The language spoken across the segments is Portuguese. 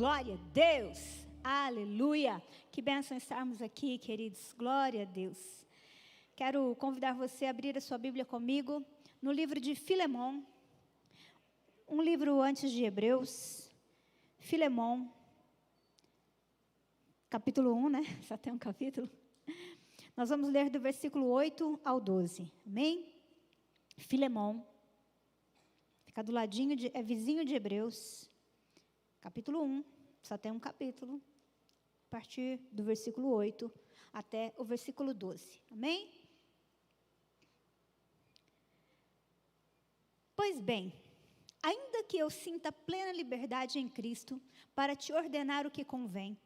Glória a Deus, aleluia. Que bênção estarmos aqui, queridos, glória a Deus. Quero convidar você a abrir a sua Bíblia comigo no livro de Filemão, um livro antes de Hebreus, Filemão, capítulo 1, né? Só tem um capítulo. Nós vamos ler do versículo 8 ao 12, amém? Filemão, fica do ladinho, é vizinho de Hebreus, capítulo 1, só tem um capítulo, a partir do versículo 8 até o versículo 12, amém? Pois bem, ainda que eu sinta plena liberdade em Cristo para te ordenar o que convém,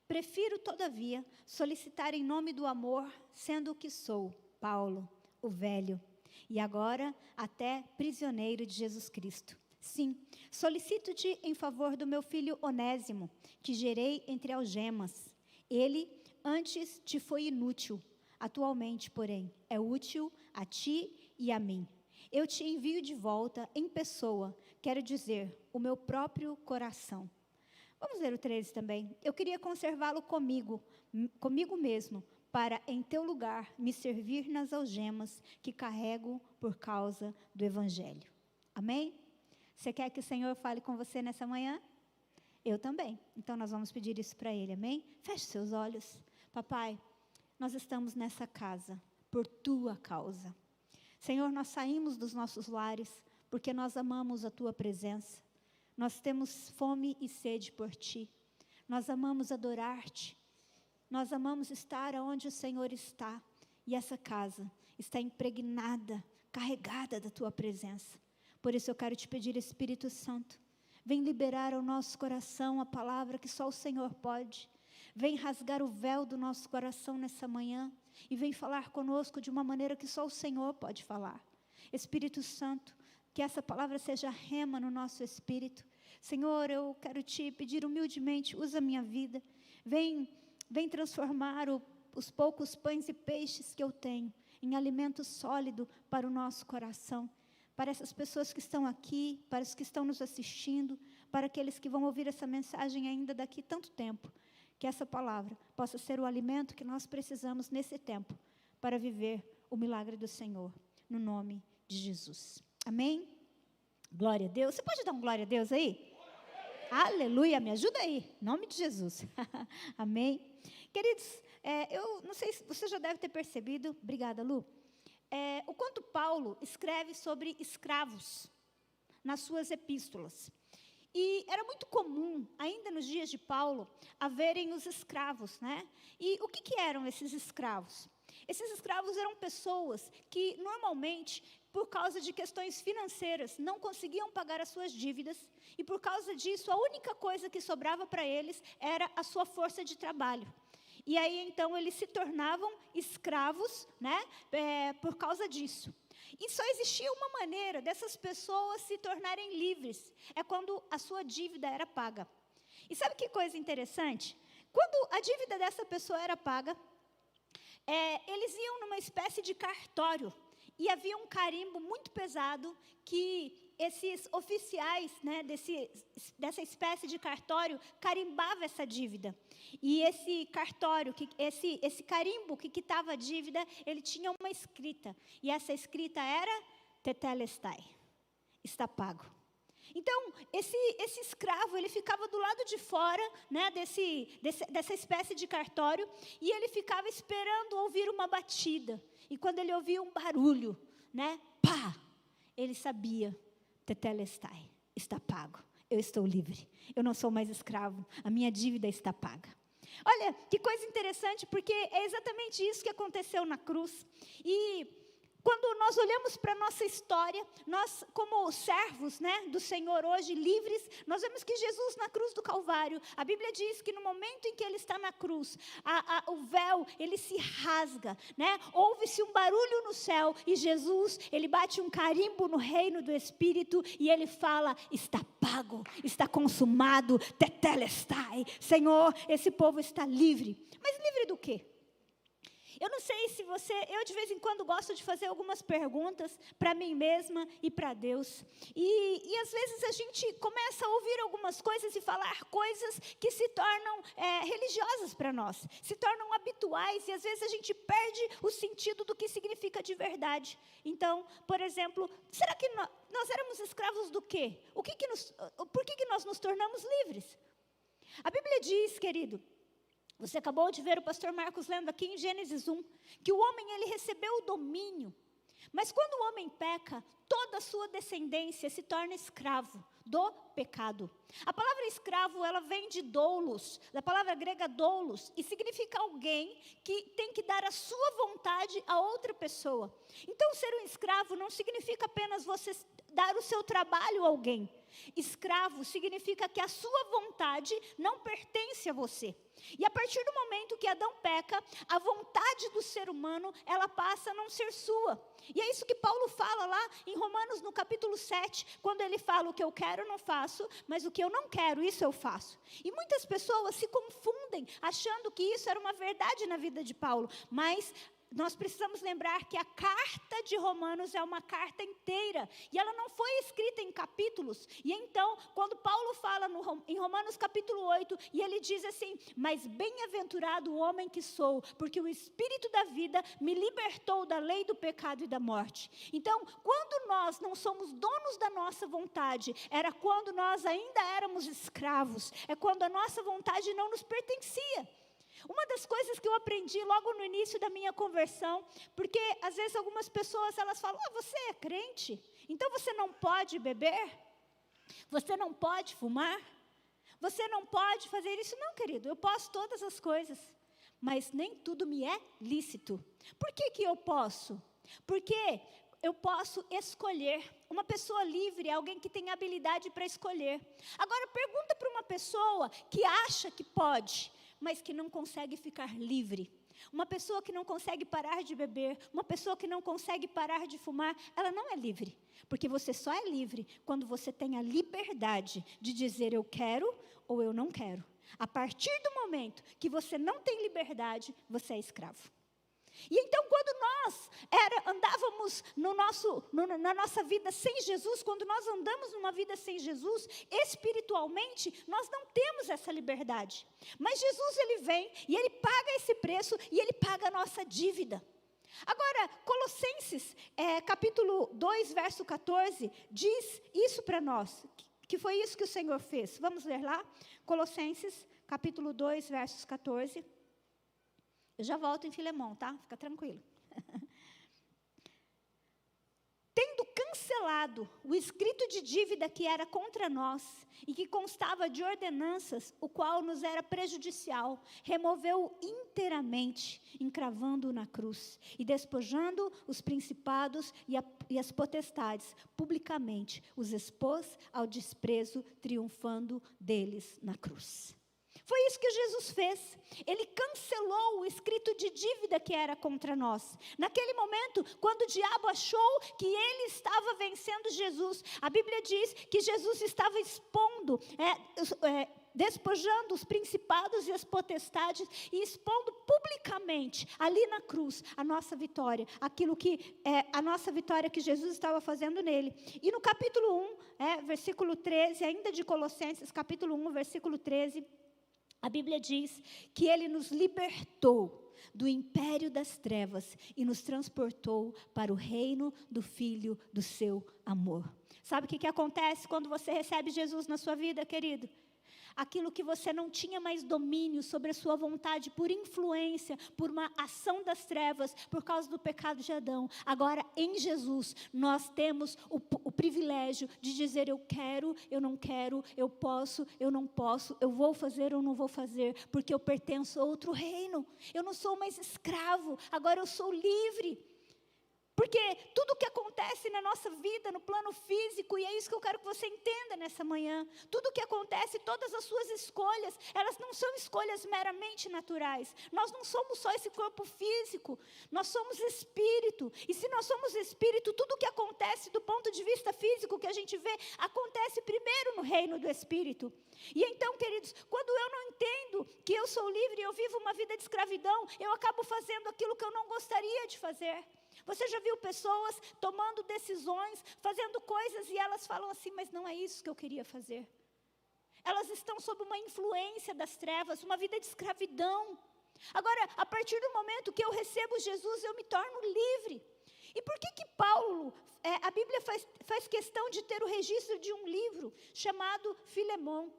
prefiro, todavia, solicitar em nome do amor, sendo o que sou, Paulo, o velho, e agora até prisioneiro de Jesus Cristo. Sim, solicito-te em favor do meu filho Onésimo, que gerei entre algemas. Ele antes te foi inútil, atualmente, porém, é útil a ti e a mim. Eu te envio de volta em pessoa, quero dizer, o meu próprio coração. Vamos ler o 13 também. Eu queria conservá-lo comigo mesmo, para em teu lugar me servir nas algemas que carrego por causa do Evangelho. Amém? Você quer que o Senhor fale com você nessa manhã? Eu também. Então nós vamos pedir isso para Ele, amém? Feche seus olhos. Papai, nós estamos nessa casa por tua causa. Senhor, nós saímos dos nossos lares porque nós amamos a tua presença. Nós temos fome e sede por ti. Nós amamos adorar-te. Nós amamos estar onde o Senhor está. E essa casa está impregnada, carregada da tua presença. Por isso eu quero te pedir, Espírito Santo, vem liberar ao nosso coração a palavra que só o Senhor pode. Vem rasgar o véu do nosso coração nessa manhã e vem falar conosco de uma maneira que só o Senhor pode falar. Espírito Santo, que essa palavra seja rema no nosso espírito. Senhor, eu quero te pedir humildemente, usa a minha vida. Vem transformar os poucos pães e peixes que eu tenho em alimento sólido para o nosso coração. Para essas pessoas que estão aqui, para os que estão nos assistindo, para aqueles que vão ouvir essa mensagem ainda daqui tanto tempo. Que essa palavra possa ser o alimento que nós precisamos nesse tempo para viver o milagre do Senhor, no nome de Jesus. Amém? Glória a Deus. Você pode dar um glória a Deus aí? Aleluia, me ajuda aí, em nome de Jesus. Amém? Queridos, eu não sei se você já deve ter percebido, obrigada Lu, o quanto Paulo escreve sobre escravos nas suas epístolas. E era muito comum, ainda nos dias de Paulo, haverem os escravos, né? E o que eram esses escravos? Esses escravos eram pessoas que, normalmente, por causa de questões financeiras, não conseguiam pagar as suas dívidas. E, por causa disso, a única coisa que sobrava para eles era a sua força de trabalho. E aí, então, eles se tornavam escravos, né? Por causa disso. E só existia uma maneira dessas pessoas se tornarem livres. É quando a sua dívida era paga. E sabe que coisa interessante? Quando a dívida dessa pessoa era paga, eles iam numa espécie de cartório. E havia um carimbo muito pesado que esses oficiais, né, dessa espécie de cartório, carimbavam essa dívida. E esse cartório, esse carimbo que quitava a dívida, ele tinha uma escrita. E essa escrita era Tetelestai, está pago. Então, esse escravo, ele ficava do lado de fora, né, dessa espécie de cartório, e ele ficava esperando ouvir uma batida. E quando ele ouvia um barulho, né, pá, ele sabia, Tetelestai, está pago, eu estou livre, eu não sou mais escravo, a minha dívida está paga. Olha, que coisa interessante, porque é exatamente isso que aconteceu na cruz. E quando nós olhamos para a nossa história, nós como servos, né, do Senhor hoje, livres, nós vemos que Jesus na cruz do Calvário, a Bíblia diz que no momento em que Ele está na cruz, o véu, ele se rasga, né, ouve-se um barulho no céu, e Jesus, ele bate um carimbo no reino do Espírito, e ele fala, está pago, está consumado, tetelestai, Senhor, esse povo está livre. Mas livre do quê? Eu não sei se você, eu de vez em quando gosto de fazer algumas perguntas para mim mesma e para Deus. E às vezes a gente começa a ouvir algumas coisas e falar coisas que se tornam religiosas para nós, se tornam habituais, e às vezes a gente perde o sentido do que significa de verdade. Então, por exemplo, será que nós éramos escravos do quê? Por que nós nos tornamos livres? A Bíblia diz, querido, você acabou de ver o pastor Marcos lendo aqui em Gênesis 1, que o homem ele recebeu o domínio. Mas quando o homem peca, toda a sua descendência se torna escravo do pecado. A palavra escravo, ela vem de doulos, da palavra grega doulos, e significa alguém que tem que dar a sua vontade a outra pessoa. Então, ser um escravo não significa apenas você dar o seu trabalho a alguém. Escravo significa que a sua vontade não pertence a você. E a partir do momento que Adão peca, a vontade do ser humano, ela passa a não ser sua. E é isso que Paulo fala lá em Romanos, no capítulo 7, quando ele fala: o que eu quero eu não faço, mas o que eu não quero, isso eu faço. E muitas pessoas se confundem, achando que isso era uma verdade na vida de Paulo, mas nós precisamos lembrar que a carta de Romanos é uma carta inteira, e ela não foi escrita em capítulos. E então, quando Paulo fala em Romanos capítulo 8, e ele diz assim: mas bem-aventurado o homem que sou, porque o Espírito da vida me libertou da lei do pecado e da morte. Então, quando nós não somos donos da nossa vontade, era quando nós ainda éramos escravos, é quando a nossa vontade não nos pertencia. Uma das coisas que eu aprendi logo no início da minha conversão, porque às vezes algumas pessoas elas falam: você é crente, então você não pode beber, você não pode fumar, você não pode fazer isso. Não, querido, eu posso todas as coisas, mas nem tudo me é lícito. Por que eu posso? Porque eu posso escolher. Uma pessoa livre é alguém que tem habilidade para escolher. Agora pergunta para uma pessoa que acha que pode, mas que não consegue ficar livre. Uma pessoa que não consegue parar de beber, uma pessoa que não consegue parar de fumar, ela não é livre. Porque você só é livre quando você tem a liberdade de dizer eu quero ou eu não quero. A partir do momento que você não tem liberdade, você é escravo. E então, quando nós andávamos na nossa vida sem Jesus, quando nós andamos numa vida sem Jesus, espiritualmente, nós não temos essa liberdade. Mas Jesus, ele vem e ele paga esse preço e ele paga a nossa dívida. Agora, Colossenses, capítulo 2, verso 14, diz isso para nós, que foi isso que o Senhor fez. Vamos ler lá? Colossenses, capítulo 2, versos 14. Eu já volto em Filemão, tá? Fica tranquilo. Tendo cancelado o escrito de dívida que era contra nós e que constava de ordenanças, o qual nos era prejudicial, removeu-o inteiramente, encravando-o na cruz e despojando os principados e as potestades, publicamente os expôs ao desprezo, triunfando deles na cruz. Foi isso que Jesus fez. Ele cancelou o escrito de dívida que era contra nós. Naquele momento, quando o diabo achou que ele estava vencendo Jesus, a Bíblia diz que Jesus estava expondo, despojando os principados e as potestades e expondo publicamente, ali na cruz, a nossa vitória, a nossa vitória que Jesus estava fazendo nele. E no capítulo 1, versículo 13, ainda de Colossenses, capítulo 1, versículo 13, a Bíblia diz que ele nos libertou do império das trevas e nos transportou para o reino do Filho do seu amor. Sabe o que acontece quando você recebe Jesus na sua vida, querido? Aquilo que você não tinha mais domínio sobre a sua vontade, por influência, por uma ação das trevas, por causa do pecado de Adão. Agora, em Jesus, nós temos o privilégio de dizer eu quero, eu não quero, eu posso, eu não posso, eu vou fazer ou não vou fazer, porque eu pertenço a outro reino. Eu não sou mais escravo, agora eu sou livre. Porque tudo o que acontece na nossa vida, no plano físico, e é isso que eu quero que você entenda nessa manhã, tudo o que acontece, todas as suas escolhas, elas não são escolhas meramente naturais. Nós não somos só esse corpo físico, nós somos espírito. E se nós somos espírito, tudo o que acontece do ponto de vista físico que a gente vê, acontece primeiro no reino do espírito. E então, queridos, quando eu não entendo entendo que eu sou livre, eu vivo uma vida de escravidão, eu acabo fazendo aquilo que eu não gostaria de fazer. Você já viu pessoas tomando decisões, fazendo coisas e elas falam assim, mas não é isso que eu queria fazer. Elas estão sob uma influência das trevas, uma vida de escravidão. Agora, a partir do momento que eu recebo Jesus, eu me torno livre. E por que Paulo, a Bíblia faz questão de ter o registro de um livro chamado Filemon?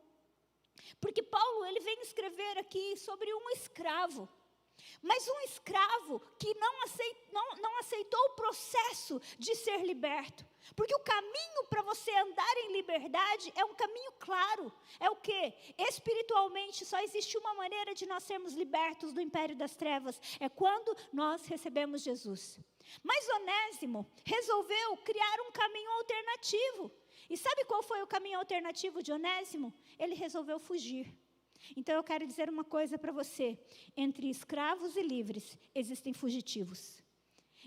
Porque Paulo, ele vem escrever aqui sobre um escravo. Mas um escravo que não aceitou o processo de ser liberto. Porque o caminho para você andar em liberdade é um caminho claro. É o quê? Espiritualmente, só existe uma maneira de nós sermos libertos do império das trevas. É quando nós recebemos Jesus. Mas Onésimo resolveu criar um caminho alternativo. E sabe qual foi o caminho alternativo de Onésimo? Ele resolveu fugir. Então eu quero dizer uma coisa para você. Entre escravos e livres existem fugitivos.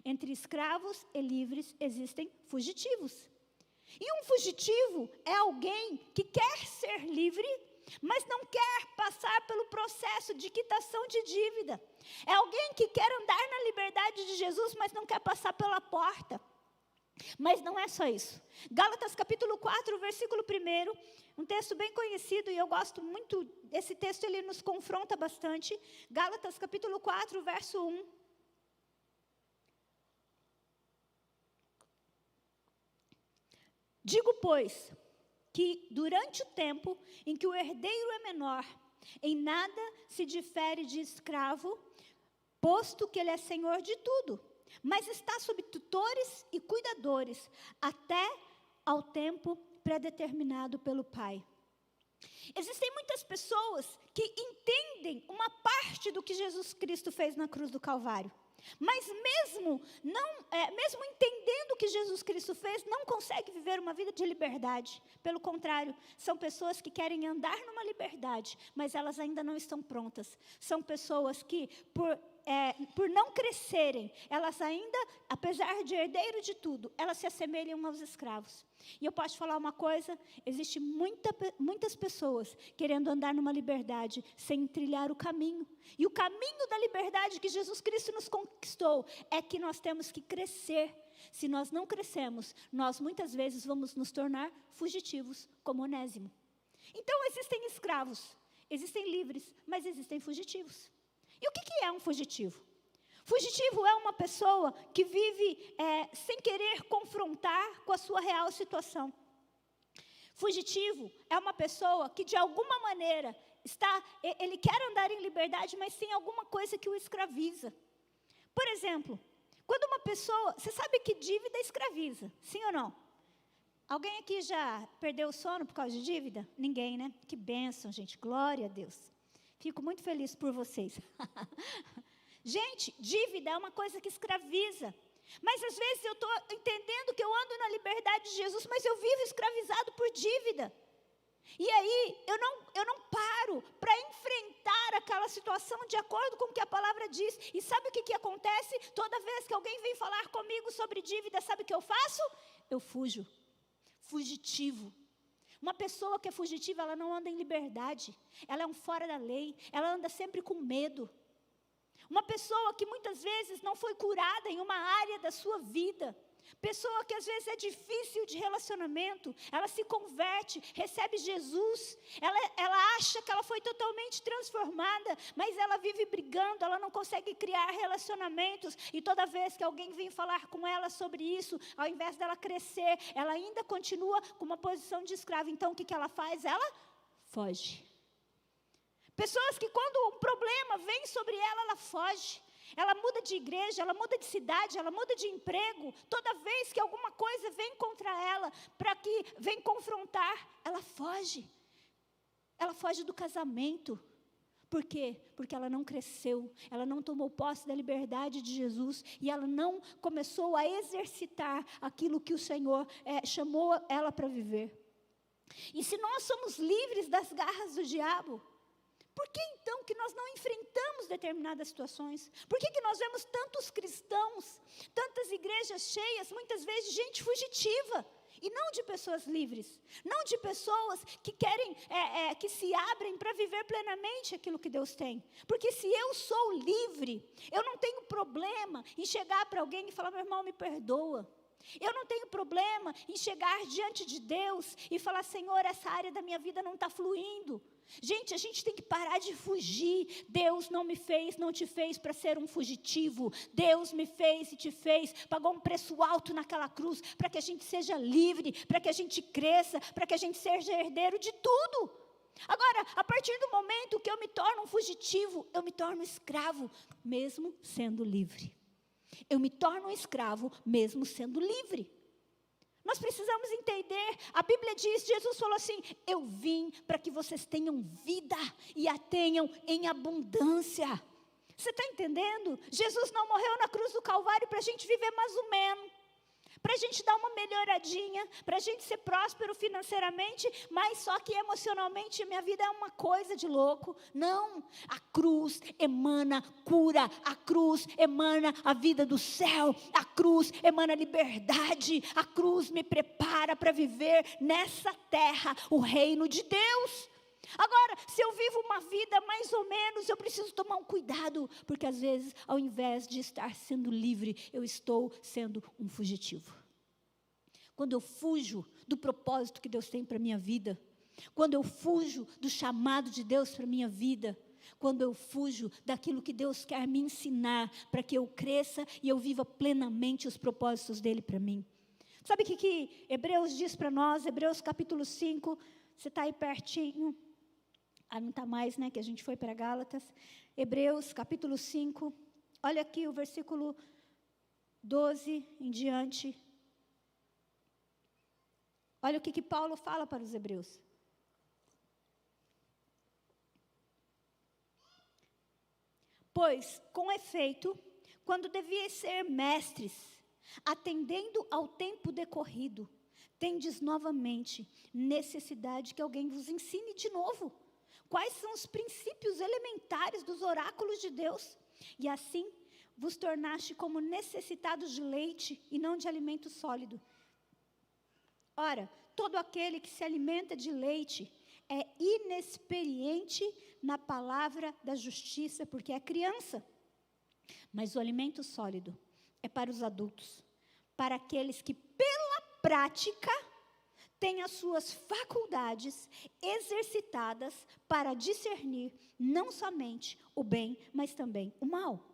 Entre escravos e livres existem fugitivos. E um fugitivo é alguém que quer ser livre, mas não quer passar pelo processo de quitação de dívida. É alguém que quer andar na liberdade de Jesus, mas não quer passar pela porta. Mas não é só isso. Gálatas capítulo 4, versículo 1, um texto bem conhecido, e eu gosto muito desse texto, ele nos confronta bastante. Gálatas capítulo 4, verso 1. Digo, pois, que durante o tempo em que o herdeiro é menor, em nada se difere de escravo, posto que ele é senhor de tudo, mas está sob tutores e cuidadores, até ao tempo predeterminado pelo Pai. Existem muitas pessoas que entendem uma parte do que Jesus Cristo fez na cruz do Calvário. Mas mesmo entendendo o que Jesus Cristo fez, não consegue viver uma vida de liberdade. Pelo contrário, são pessoas que querem andar numa liberdade, mas elas ainda não estão prontas. São pessoas que, por não crescerem, elas ainda, apesar de herdeiro de tudo, elas se assemelham aos escravos. E eu posso te falar uma coisa, existe muitas pessoas querendo andar numa liberdade sem trilhar o caminho. E o caminho da liberdade que Jesus Cristo nos conquistou é que nós temos que crescer. Se nós não crescemos, nós muitas vezes vamos nos tornar fugitivos, como Onésimo. Então existem escravos, existem livres, mas existem fugitivos. E o que é um fugitivo? Fugitivo é uma pessoa que vive sem querer confrontar com a sua real situação. Fugitivo é uma pessoa que de alguma maneira ele quer andar em liberdade, mas tem alguma coisa que o escraviza. Por exemplo, quando uma pessoa, você sabe que dívida escraviza, sim ou não? Alguém aqui já perdeu o sono por causa de dívida? Ninguém, né? Que bênção, gente, glória a Deus. Fico muito feliz por vocês. Gente, dívida é uma coisa que escraviza. Mas às vezes eu estou entendendo que eu ando na liberdade de Jesus, mas eu vivo escravizado por dívida. E aí eu não paro para enfrentar aquela situação de acordo com o que a palavra diz. E sabe o que acontece? Toda vez que alguém vem falar comigo sobre dívida, sabe o que eu faço? Eu fujo. Fugitivo. Uma pessoa que é fugitiva, ela não anda em liberdade. Ela é um fora da lei. Ela anda sempre com medo. Uma pessoa que muitas vezes não foi curada em uma área da sua vida. Pessoa que às vezes é difícil de relacionamento. Ela se converte, recebe Jesus. Ela acha que ela foi totalmente transformada, mas ela vive brigando, ela não consegue criar relacionamentos. E toda vez que alguém vem falar com ela sobre isso, ao invés dela crescer, ela ainda continua com uma posição de escrava. Então o que ela faz? Ela foge. Pessoas que quando um problema vem sobre ela, ela foge. Ela muda de igreja, ela muda de cidade, ela muda de emprego. Toda vez que alguma coisa vem contra ela, para que vem confrontar, ela foge. Ela foge do casamento. Por quê? Porque ela não cresceu, ela não tomou posse da liberdade de Jesus e ela não começou a exercitar aquilo que o Senhor chamou ela para viver. E se nós somos livres das garras do diabo, por que então que nós não enfrentamos determinadas situações? Por que nós vemos tantos cristãos, tantas igrejas cheias, muitas vezes de gente fugitiva? E não de pessoas livres, não de pessoas que querem, que se abrem para viver plenamente aquilo que Deus tem. Porque se eu sou livre, eu não tenho problema em chegar para alguém e falar: meu irmão, me perdoa. Eu não tenho problema em chegar diante de Deus e falar: Senhor, essa área da minha vida não está fluindo. Gente, a gente tem que parar de fugir. Deus não me fez, não te fez para ser um fugitivo. Deus me fez e te fez, pagou um preço alto naquela cruz, para que a gente seja livre, para que a gente cresça, para que a gente seja herdeiro de tudo. Agora, a partir do momento que eu me torno um fugitivo, eu me torno escravo, mesmo sendo livre. Eu me torno um escravo, mesmo sendo livre. Nós precisamos entender, a Bíblia diz, Jesus falou assim: eu vim para que vocês tenham vida e a tenham em abundância. Você está entendendo? Jesus não morreu na cruz do Calvário para a gente viver mais ou menos, para a gente dar uma melhoradinha, para a gente ser próspero financeiramente, mas só que emocionalmente minha vida é uma coisa de louco. Não, a cruz emana cura, a cruz emana a vida do céu, a cruz emana liberdade, a cruz me prepara para viver nessa terra o reino de Deus. Agora, se eu vivo uma vida mais ou menos, eu preciso tomar um cuidado, porque às vezes, ao invés de estar sendo livre, eu estou sendo um fugitivo. Quando eu fujo do propósito que Deus tem para a minha vida, quando eu fujo do chamado de Deus para a minha vida, quando eu fujo daquilo que Deus quer me ensinar, para que eu cresça e eu viva plenamente os propósitos dEle para mim. Sabe o que Hebreus diz para nós? Hebreus capítulo 5, você está aí pertinho. Não está mais, né, que a gente foi para Gálatas. Hebreus, capítulo 5. Olha aqui o versículo 12 em diante. Olha o que Paulo fala para os hebreus. Pois, com efeito, quando devias ser mestres, atendendo ao tempo decorrido, tendes novamente necessidade que alguém vos ensine de novo quais são os princípios elementares dos oráculos de Deus? E assim vos tornaste como necessitados de leite e não de alimento sólido. Ora, todo aquele que se alimenta de leite é inexperiente na palavra da justiça, porque é criança. Mas o alimento sólido é para os adultos, para aqueles que pela prática tem as suas faculdades exercitadas para discernir não somente o bem, mas também o mal.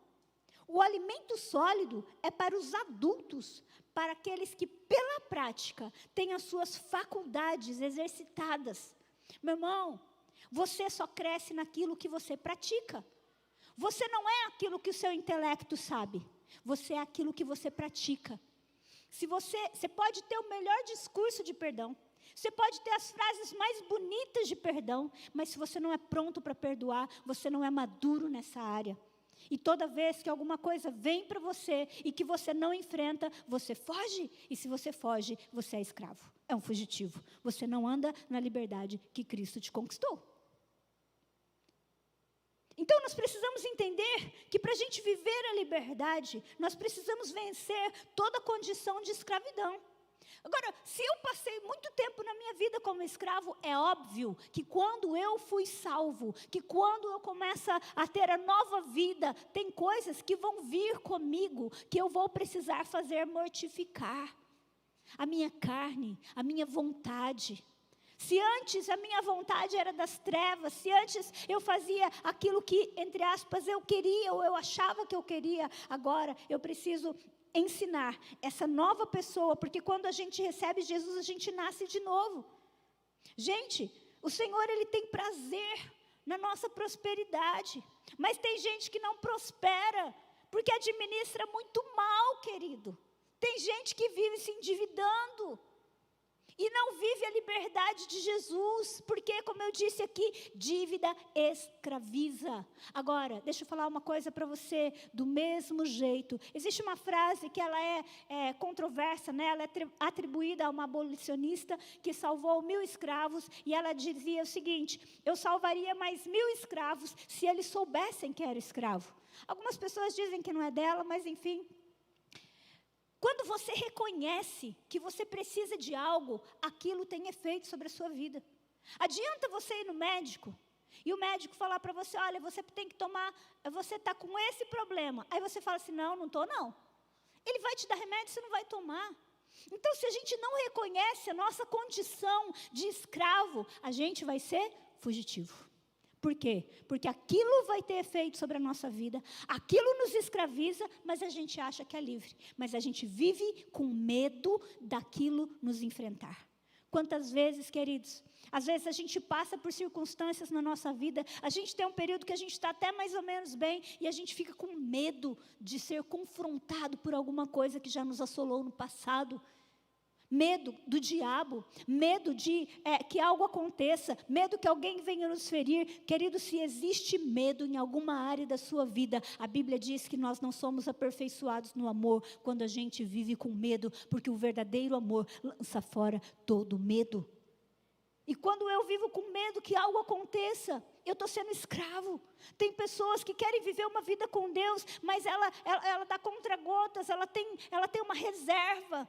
O alimento sólido é para os adultos, para aqueles que pela prática têm as suas faculdades exercitadas. Meu irmão, você só cresce naquilo que você pratica. Você não é aquilo que o seu intelecto sabe, você é aquilo que você pratica. Você pode ter o melhor discurso de perdão, você pode ter as frases mais bonitas de perdão, mas se você não é pronto para perdoar, você não é maduro nessa área. E toda vez que alguma coisa vem para você e que você não enfrenta, você foge. E se você foge, você é escravo, é um fugitivo. Você não anda na liberdade que Cristo te conquistou. Então nós precisamos entender que para a gente viver a liberdade, nós precisamos vencer toda condição de escravidão. Agora, se eu passei muito tempo na minha vida como escravo, é óbvio que quando eu fui salvo, que quando eu começo a ter a nova vida, tem coisas que vão vir comigo, que eu vou precisar fazer mortificar. A minha carne, a minha vontade. Se antes a minha vontade era das trevas, se antes eu fazia aquilo que, entre aspas, eu queria ou eu achava que eu queria, agora eu preciso ensinar essa nova pessoa, porque quando a gente recebe Jesus, a gente nasce de novo. Gente, o Senhor, Ele tem prazer na nossa prosperidade, mas tem gente que não prospera, porque administra muito mal, querido. Tem gente que vive se endividando, e não vive a liberdade de Jesus, porque, como eu disse aqui, dívida escraviza. Agora, deixa eu falar uma coisa para você, do mesmo jeito. Existe uma frase que ela é controversa, né? Ela é atribuída a uma abolicionista que salvou 1000 escravos, e ela dizia o seguinte: eu salvaria mais 1000 escravos se eles soubessem que era escravo. Algumas pessoas dizem que não é dela, mas enfim. Quando você reconhece que você precisa de algo, aquilo tem efeito sobre a sua vida. Adianta você ir no médico e o médico falar para você, olha, você tem que tomar, você está com esse problema. Aí você fala assim, não estou não. Ele vai te dar remédio, você não vai tomar. Então, se a gente não reconhece a nossa condição de escravo, a gente vai ser fugitivo. Por quê? Porque aquilo vai ter efeito sobre a nossa vida, aquilo nos escraviza, mas a gente acha que é livre. Mas a gente vive com medo daquilo nos enfrentar. Quantas vezes, queridos, às vezes a gente passa por circunstâncias na nossa vida, a gente tem um período que a gente está até mais ou menos bem, e a gente fica com medo de ser confrontado por alguma coisa que já nos assolou no passado. Medo do diabo, medo de que algo aconteça, medo que alguém venha nos ferir. Querido, se existe medo em alguma área da sua vida, a Bíblia diz que nós não somos aperfeiçoados no amor quando a gente vive com medo, porque o verdadeiro amor lança fora todo medo. E quando eu vivo com medo que algo aconteça, eu estou sendo escravo. Tem pessoas que querem viver uma vida com Deus, mas ela dá contra-gotas, ela tem uma reserva.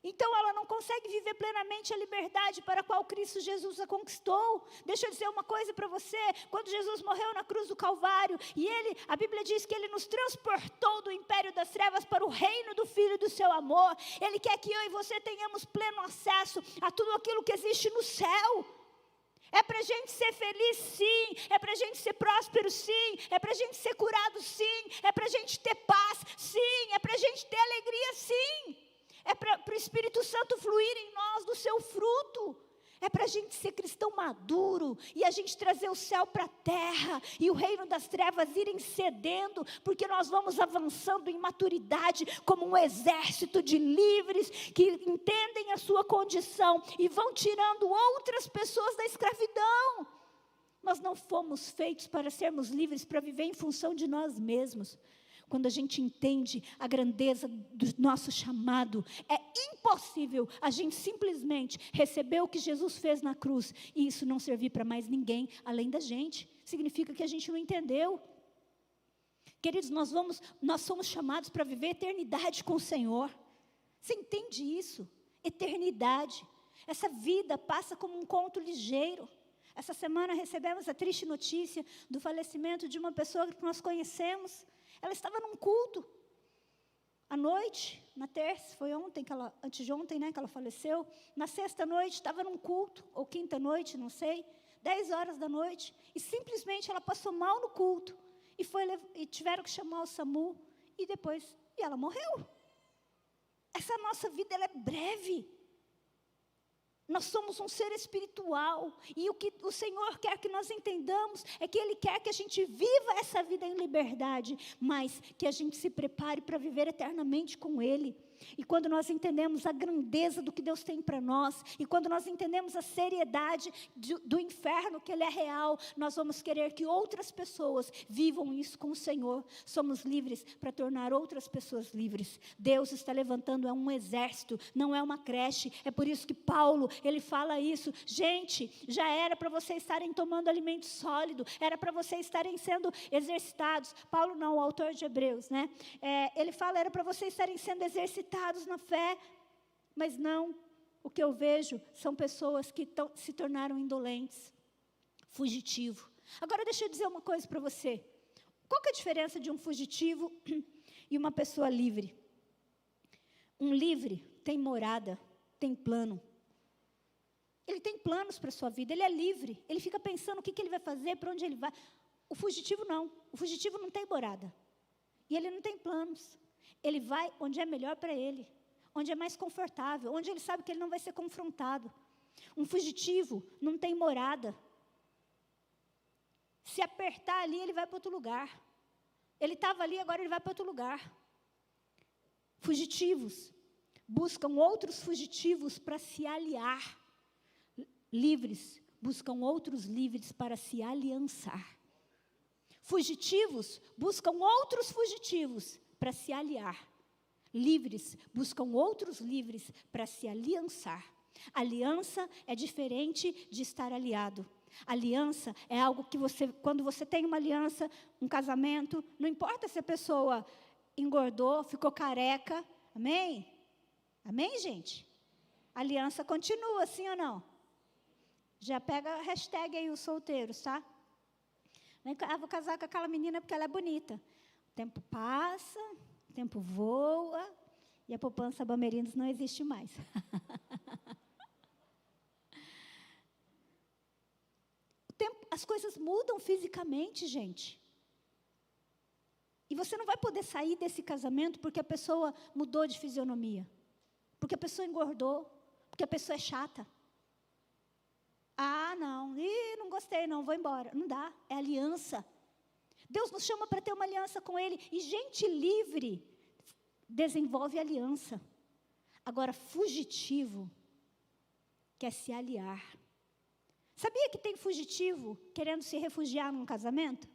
Então ela não consegue viver plenamente a liberdade para a qual Cristo Jesus a conquistou. Deixa eu dizer uma coisa para você, quando Jesus morreu na cruz do Calvário, e a Bíblia diz que Ele nos transportou do império das trevas para o reino do Filho do seu amor. Ele quer que eu e você tenhamos pleno acesso a tudo aquilo que existe no céu. É para a gente ser feliz, sim. É para a gente ser próspero, sim. É para a gente ser curado, sim. É para a gente ter paz, sim. É para a gente ter alegria, sim. É para o Espírito Santo fluir em nós do seu fruto. É para a gente ser cristão maduro e a gente trazer o céu para a terra e o reino das trevas irem cedendo, porque nós vamos avançando em maturidade como um exército de livres que entendem a sua condição e vão tirando outras pessoas da escravidão. Nós não fomos feitos para sermos livres, para viver em função de nós mesmos. Quando a gente entende a grandeza do nosso chamado, é impossível a gente simplesmente receber o que Jesus fez na cruz e isso não servir para mais ninguém além da gente. Significa que a gente não entendeu. Queridos, nós somos chamados para viver eternidade com o Senhor. Você entende isso? Eternidade. Essa vida passa como um conto ligeiro. Essa semana recebemos a triste notícia do falecimento de uma pessoa que nós conhecemos. Ela estava num culto, à noite, na terça, foi ontem, antes de ontem, né, que ela faleceu. Na sexta noite, estava num culto, ou quinta noite, não sei, 10 horas da noite, e simplesmente ela passou mal no culto, e tiveram que chamar o SAMU, e ela morreu. Essa nossa vida, ela é breve. Nós somos um ser espiritual, e o que o Senhor quer que nós entendamos, é que Ele quer que a gente viva essa vida em liberdade, mas que a gente se prepare para viver eternamente com Ele. E quando nós entendemos a grandeza do que Deus tem para nós, e quando nós entendemos a seriedade do inferno, que ele é real, nós vamos querer que outras pessoas vivam isso com o Senhor. Somos livres para tornar outras pessoas livres. Deus está levantando um exército, não é uma creche. É por isso que Paulo, ele fala isso. Gente, já era para vocês estarem tomando alimento sólido, era para vocês estarem sendo exercitados. Paulo não, o autor de Hebreus, né? Ele fala, era para vocês estarem sendo exercitados na fé, mas não, o que eu vejo são pessoas que se tornaram indolentes, fugitivo. Agora deixa eu dizer uma coisa para você, qual que é a diferença de um fugitivo e uma pessoa livre? Um livre tem morada, tem plano, ele tem planos para a sua vida, ele é livre, ele fica pensando o que ele vai fazer, para onde ele vai. O fugitivo não, o fugitivo não tem morada, e ele não tem planos. Ele vai onde é melhor para ele, onde é mais confortável, onde ele sabe que ele não vai ser confrontado. Um fugitivo não tem morada. Se apertar ali, ele vai para outro lugar. Ele estava ali, agora ele vai para outro lugar. Fugitivos buscam outros fugitivos para se aliar. Livres buscam outros livres para se aliançar. Fugitivos buscam outros fugitivos para se aliar. Livres buscam outros livres para se aliançar. Aliança é diferente de estar aliado. Aliança é algo que quando você tem uma aliança, um casamento, não importa se a pessoa engordou, ficou careca, Amém? Amém, gente? A aliança continua, sim ou não? Já pega a hashtag aí, os solteiros, tá? Vou casar com aquela menina porque ela é bonita. O tempo passa, o tempo voa, e a poupança Bamerindos não existe mais. As coisas mudam fisicamente, gente. E você não vai poder sair desse casamento porque a pessoa mudou de fisionomia, porque a pessoa engordou, porque a pessoa é chata. Ah, não, não gostei, não, vou embora. Não dá, é aliança. Deus nos chama para ter uma aliança com Ele. E gente livre desenvolve aliança. Agora, fugitivo quer se aliar. Sabia que tem fugitivo querendo se refugiar num casamento?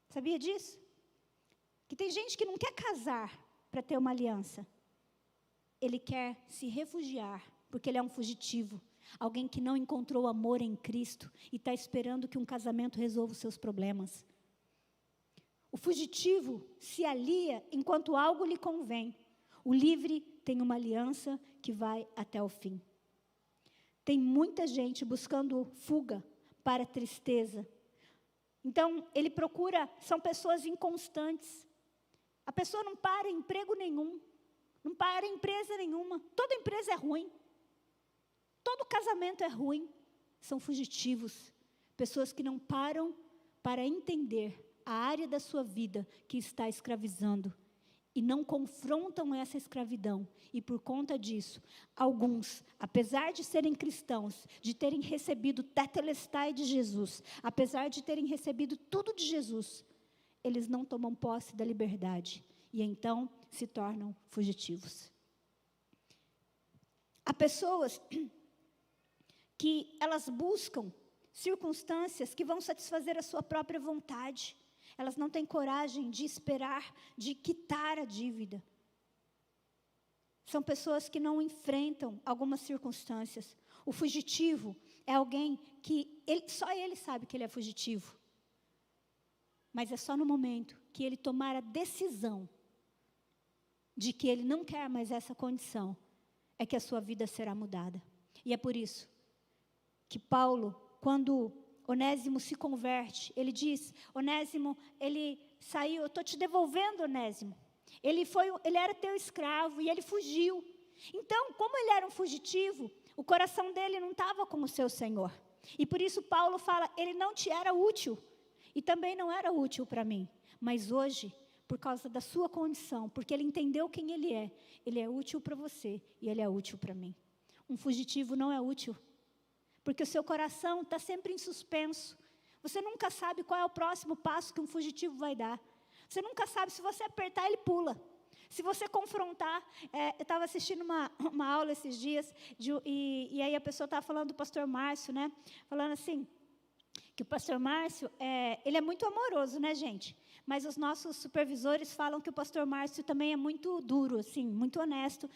Sabia disso? Que tem gente que não quer casar para ter uma aliança. Ele quer se refugiar, porque ele é um fugitivo. Alguém que não encontrou amor em Cristo e está esperando que um casamento resolva os seus problemas. O fugitivo se alia enquanto algo lhe convém. O livre tem uma aliança que vai até o fim. Tem muita gente buscando fuga para a tristeza. Então, ele procura, são pessoas inconstantes. A pessoa não para em emprego nenhum, não para em empresa nenhuma. Toda empresa é ruim. Todo casamento é ruim. São fugitivos. Pessoas que não param para entender a área da sua vida que está escravizando. E não confrontam essa escravidão. E por conta disso, alguns, apesar de serem cristãos, de terem recebido tetelestai de Jesus, apesar de terem recebido tudo de Jesus, eles não tomam posse da liberdade. E então se tornam fugitivos. Há pessoas que elas buscam circunstâncias que vão satisfazer a sua própria vontade. Elas não têm coragem de esperar, de quitar a dívida. São pessoas que não enfrentam algumas circunstâncias. O fugitivo é alguém que só ele sabe que ele é fugitivo. Mas é só no momento que ele tomar a decisão de que ele não quer mais essa condição, é que a sua vida será mudada. E é por isso que Paulo, quando Onésimo se converte, ele diz, Onésimo, ele saiu, eu estou te devolvendo, Onésimo. Ele era teu escravo e ele fugiu. Então, como ele era um fugitivo, o coração dele não estava com o seu Senhor. E por isso Paulo fala, ele não te era útil. E também não era útil para mim. Mas hoje, por causa da sua condição, porque ele entendeu quem ele é útil para você e ele é útil para mim. Um fugitivo não é útil. Porque o seu coração está sempre em suspenso. Você nunca sabe qual é o próximo passo que um fugitivo vai dar. Você nunca sabe, se você apertar, ele pula. Se você confrontar, eu estava assistindo uma aula esses dias, e aí a pessoa estava falando do pastor Márcio, né? Falando assim, que o pastor Márcio, ele é muito amoroso, né, gente? Mas os nossos supervisores falam que o pastor Márcio também é muito duro, assim, muito honesto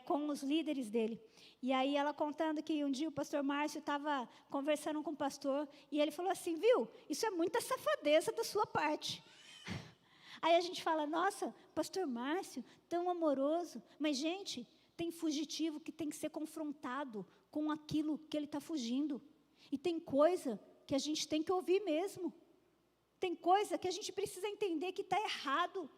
com os líderes dele. E aí ela contando que um dia o pastor Márcio estava conversando com o pastor, e ele falou assim, viu, isso é muita safadeza da sua parte. Aí a gente fala, nossa, pastor Márcio, tão amoroso. Mas, gente, tem fugitivo que tem que ser confrontado com aquilo que ele está fugindo. E tem coisa que a gente tem que ouvir mesmo. Tem coisa que a gente precisa entender que está errado.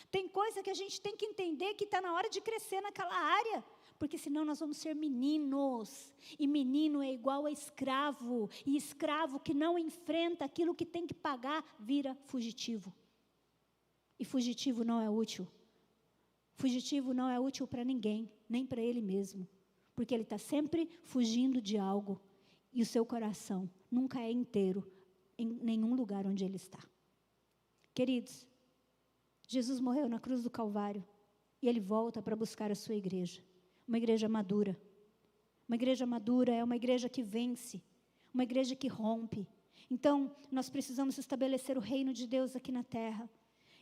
Tem coisa que a gente tem que entender que está na hora de crescer naquela área. Porque senão nós vamos ser meninos. E menino é igual a escravo. E escravo que não enfrenta aquilo que tem que pagar, vira fugitivo. E fugitivo não é útil. Fugitivo não é útil para ninguém, nem para ele mesmo. Porque ele está sempre fugindo de algo. E o seu coração nunca é inteiro em nenhum lugar onde ele está. Queridos, Jesus morreu na cruz do Calvário. E ele volta para buscar a sua igreja. Uma igreja madura. Uma igreja madura é uma igreja que vence. Uma igreja que rompe. Então, nós precisamos estabelecer o reino de Deus aqui na terra.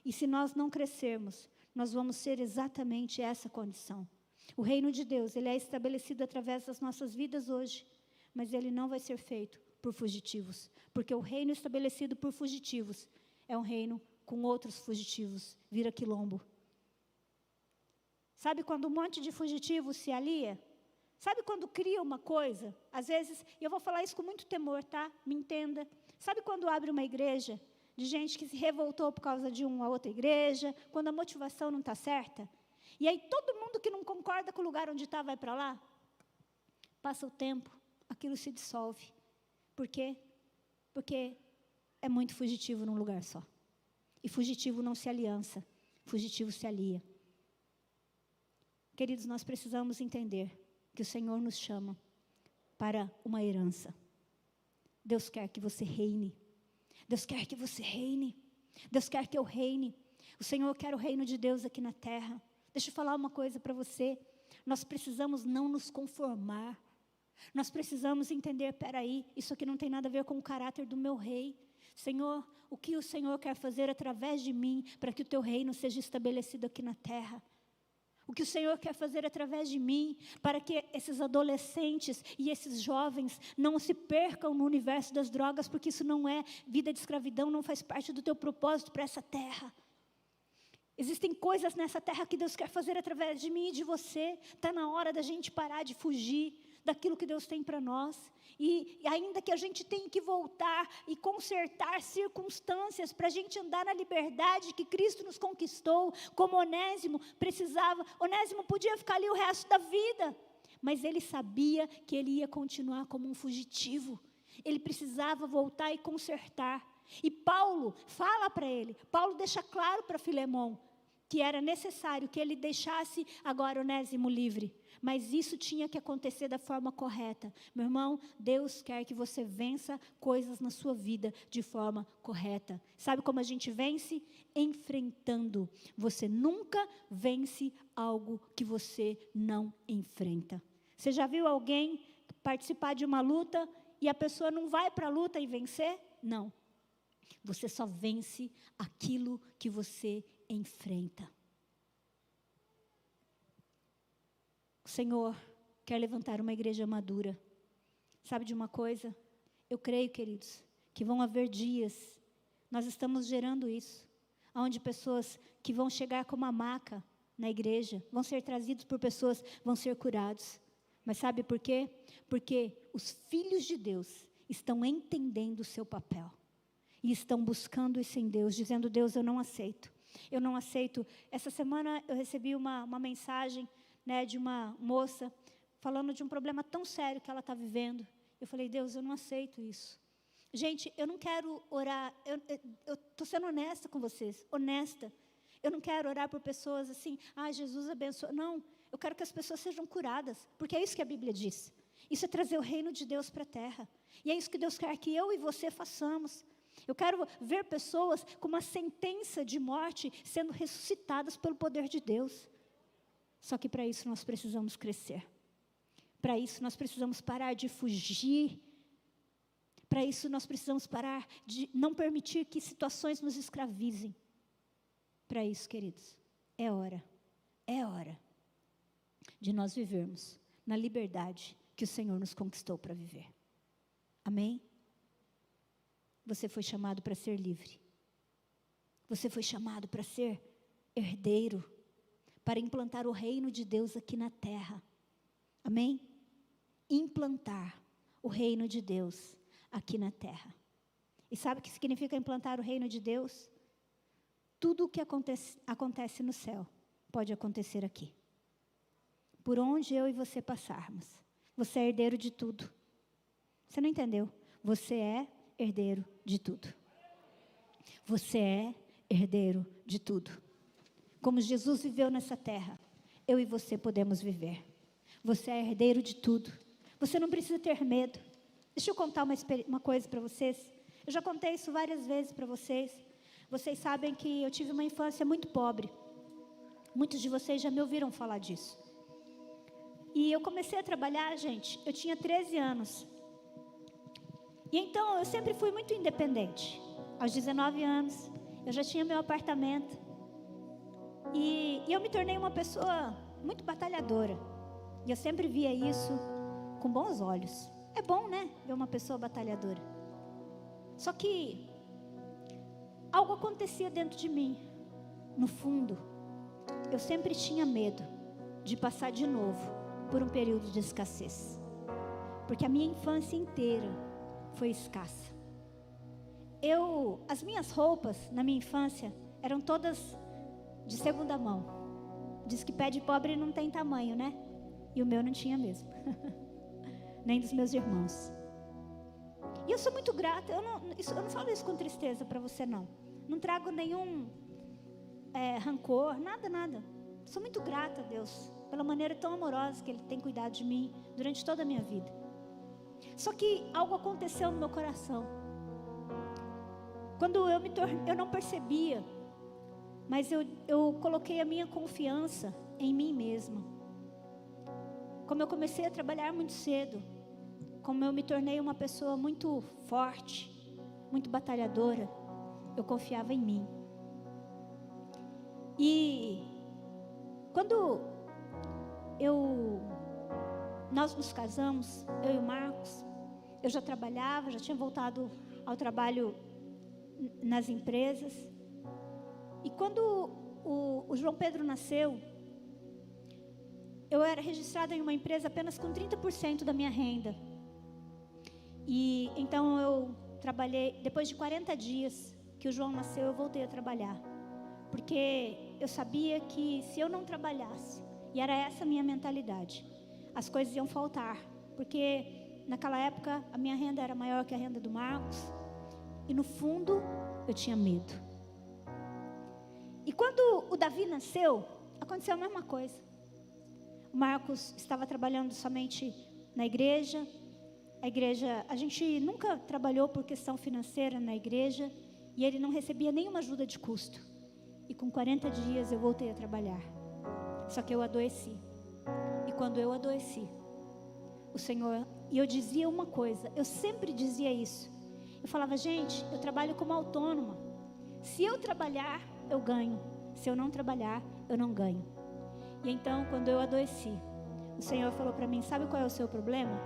E se nós não crescermos, nós vamos ser exatamente essa condição. O reino de Deus, ele é estabelecido através das nossas vidas hoje, mas ele não vai ser feito por fugitivos, porque o reino estabelecido por fugitivos é um reino com outros fugitivos, vira quilombo. Sabe quando um monte de fugitivos se alia? Sabe quando cria uma coisa? Às vezes, e eu vou falar isso com muito temor, tá? Me entenda. Sabe quando abre uma igreja de gente que se revoltou por causa de uma outra igreja, quando a motivação não está certa? E aí todo mundo que não concorda com o lugar onde está vai para lá? Passa o tempo, aquilo se dissolve. Por quê? Porque é muito fugitivo num lugar só. E fugitivo não se aliança, fugitivo se alia. Queridos, nós precisamos entender que o Senhor nos chama para uma herança. Deus quer que você reine. Deus quer que você reine. Deus quer que eu reine. O Senhor quer o reino de Deus aqui na terra. Deixa eu falar uma coisa para você. Nós precisamos não nos conformar. Nós precisamos entender, peraí, isso aqui não tem nada a ver com o caráter do meu rei. Senhor, o que o Senhor quer fazer através de mim para que o teu reino seja estabelecido aqui na terra? O que o Senhor quer fazer através de mim, para que esses adolescentes e esses jovens não se percam no universo das drogas, porque isso não é vida de escravidão, não faz parte do teu propósito para essa terra. Existem coisas nessa terra que Deus quer fazer através de mim e de você. Está na hora da gente parar de fugir daquilo que Deus tem para nós. E ainda que a gente tenha que voltar e consertar circunstâncias para a gente andar na liberdade que Cristo nos conquistou, como Onésimo precisava. Onésimo podia ficar ali o resto da vida, mas ele sabia que ele ia continuar como um fugitivo. Ele precisava voltar e consertar. E Paulo fala para ele, Paulo deixa claro para Filemão, que era necessário que ele deixasse agora Onésimo livre. Mas isso tinha que acontecer da forma correta. Meu irmão, Deus quer que você vença coisas na sua vida de forma correta. Sabe como a gente vence? Enfrentando. Você nunca vence algo que você não enfrenta. Você já viu alguém participar de uma luta e a pessoa não vai para a luta e vencer? Não. Você só vence aquilo que você enfrenta. O Senhor quer levantar uma igreja madura. Sabe de uma coisa? Eu creio, queridos, que vão haver dias, nós estamos gerando isso, onde pessoas que vão chegar com uma maca na igreja, vão ser trazidos por pessoas, vão ser curados. Mas sabe por quê? Porque os filhos de Deus estão entendendo o seu papel. E estão buscando isso em Deus, dizendo, Deus, eu não aceito. Eu não aceito. Essa semana eu recebi uma mensagem, de uma moça, falando de um problema tão sério que ela está vivendo. Eu falei, Deus, eu não aceito isso. Gente, eu não quero orar, eu estou sendo honesta com vocês, honesta. Eu não quero orar por pessoas assim, Jesus abençoa. Não, eu quero que as pessoas sejam curadas, porque é isso que a Bíblia diz. Isso é trazer o reino de Deus para a terra. E é isso que Deus quer que eu e você façamos. Eu quero ver pessoas com uma sentença de morte sendo ressuscitadas pelo poder de Deus. Só que para isso nós precisamos crescer. Para isso nós precisamos parar de fugir. Para isso nós precisamos parar de não permitir que situações nos escravizem. Para isso, queridos, é hora de nós vivermos na liberdade que o Senhor nos conquistou para viver. Amém? Você foi chamado para ser livre. Você foi chamado para ser herdeiro, para implantar o reino de Deus aqui na terra. Amém? Implantar o reino de Deus aqui na terra. E sabe o que significa implantar o reino de Deus? Tudo o que acontece no céu pode acontecer aqui. Por onde eu e você passarmos, você é herdeiro de tudo. Você não entendeu? Você é herdeiro de tudo. Você é herdeiro de tudo. Como Jesus viveu nessa terra, eu e você podemos viver. Você é herdeiro de tudo. Você não precisa ter medo. Deixa eu contar uma coisa para vocês. Eu já contei isso várias vezes para vocês. Vocês sabem que eu tive uma infância muito pobre. Muitos de vocês já me ouviram falar disso. E eu comecei a trabalhar, gente, eu tinha 13 anos. E então eu sempre fui muito independente. Aos 19 anos, eu já tinha meu apartamento. E eu me tornei uma pessoa muito batalhadora. E eu sempre via isso com bons olhos. É bom, né? Ver uma pessoa batalhadora. Só que algo acontecia dentro de mim. No fundo, eu sempre tinha medo de passar de novo por um período de escassez. Porque a minha infância inteira foi escassa. As minhas roupas na minha infância eram todas de segunda mão. Diz que pé de pobre não tem tamanho, né? E o meu não tinha mesmo. Nem dos meus irmãos. E eu sou muito grata. Eu não falo isso com tristeza para você, não. Não trago nenhum rancor, nada. Sou muito grata a Deus pela maneira tão amorosa que Ele tem cuidado de mim durante toda a minha vida. Só que algo aconteceu no meu coração. Quando eu não percebia, mas eu coloquei a minha confiança em mim mesma. Como eu comecei a trabalhar muito cedo, como eu me tornei uma pessoa muito forte, muito batalhadora, eu confiava em mim. E quando nós nos casamos, eu e o Marcos, eu já trabalhava, já tinha voltado ao trabalho nas empresas. E quando o João Pedro nasceu, eu era registrada em uma empresa apenas com 30% da minha renda. E então eu trabalhei, depois de 40 dias que o João nasceu, eu voltei a trabalhar. Porque eu sabia que se eu não trabalhasse, e era essa a minha mentalidade, as coisas iam faltar. Porque naquela época a minha renda era maior que a renda do Marcos. E no fundo eu tinha medo. E quando o Davi nasceu, aconteceu a mesma coisa. O Marcos estava trabalhando somente na igreja. A gente nunca trabalhou por questão financeira na igreja. E ele não recebia nenhuma ajuda de custo. E com 40 dias eu voltei a trabalhar. Só que eu adoeci. E quando eu adoeci, o Senhor... E eu dizia uma coisa, eu sempre dizia isso. Eu falava, gente, eu trabalho como autônoma. Se eu trabalhar, eu ganho. Se eu não trabalhar, eu não ganho. E então, quando eu adoeci, o Senhor falou para mim, sabe qual é o seu problema?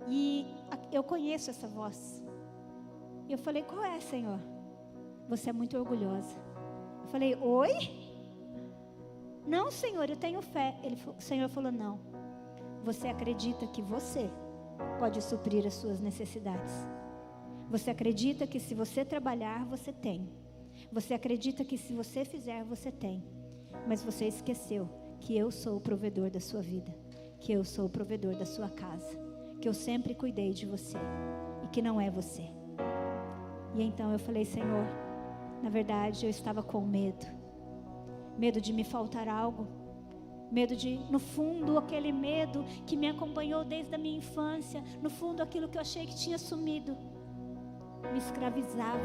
E eu conheço essa voz. E eu falei, qual é, Senhor? Você é muito orgulhosa. Eu falei, oi? Não, Senhor, eu tenho fé. O Senhor falou, não. Você acredita que você pode suprir as suas necessidades. Você acredita que se você trabalhar, você tem. Você acredita que se você fizer, você tem. Mas você esqueceu que eu sou o provedor da sua vida. Que eu sou o provedor da sua casa. Que eu sempre cuidei de você. E que não é você. E então eu falei, Senhor, na verdade eu estava com medo. Medo de me faltar algo. Medo de, no fundo, aquele medo que me acompanhou desde a minha infância. No fundo, aquilo que eu achei que tinha sumido. Me escravizava.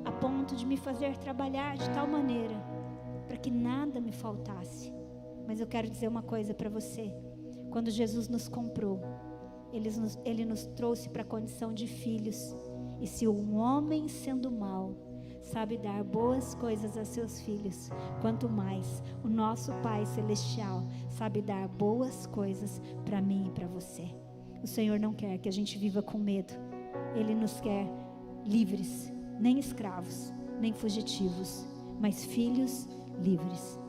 A ponto de me fazer trabalhar de tal maneira para que nada me faltasse. Mas eu quero dizer uma coisa para você. Quando Jesus nos comprou, Ele nos trouxe para a condição de filhos. E se um homem sendo mau sabe dar boas coisas a seus filhos, quanto mais o nosso Pai Celestial sabe dar boas coisas para mim e para você. O Senhor não quer que a gente viva com medo. Ele nos quer livres, nem escravos, nem fugitivos, mas filhos livres.